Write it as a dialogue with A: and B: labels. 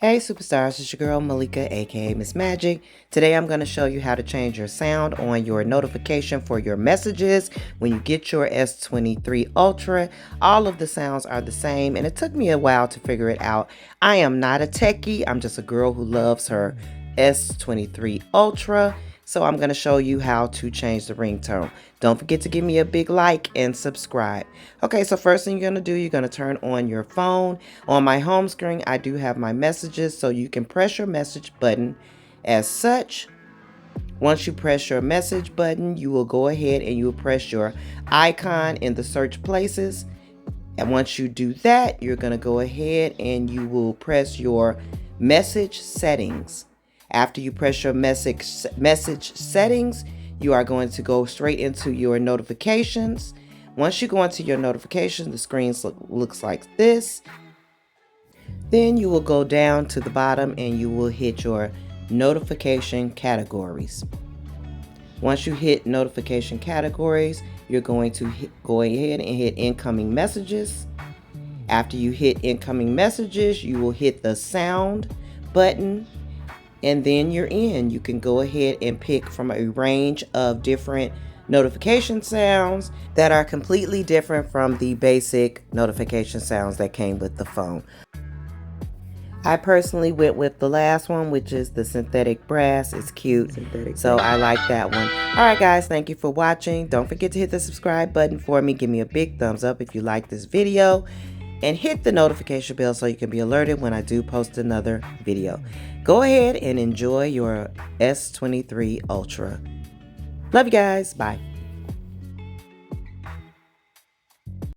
A: Hey superstars, it's your girl Malika, aka Miss Magic. Today I'm going to show you how to change your sound on your notification for your messages when you get your S23 Ultra. All of the sounds are the same and it took me a while to figure it out. I am not a techie, I'm just a girl who loves her S23 Ultra. So I'm going to show you how to change the ringtone. Don't forget to give me a big like and subscribe. Okay, so first thing you're going to do, you're going to turn on your phone. On my home screen, I do have my messages, so you can press your message button as such. Once you press your message button, you will go ahead and you will press your icon in the search places. And once you do that, you're going to go ahead and you will press your message settings. After you press your message settings, you are going to go straight into your notifications. Once you go into your notifications, the screen looks like this. Then you will go down to the bottom and you will hit your notification categories. Once you hit notification categories, you're going to go ahead and hit incoming messages. After you hit incoming messages, you will hit the sound button. And then you're in. You can go ahead and pick from a range of different notification sounds that are completely different from the basic notification sounds that came with the phone. I personally went with the last one, which is the synthetic brass. It's cute, so I like that one. Alright guys, thank you for watching. Don't forget to hit the subscribe button for me. Give me a big thumbs up if you like this video. And hit the notification bell so you can be alerted when I do post another video. Go ahead and enjoy your S23 Ultra. Love you guys. Bye.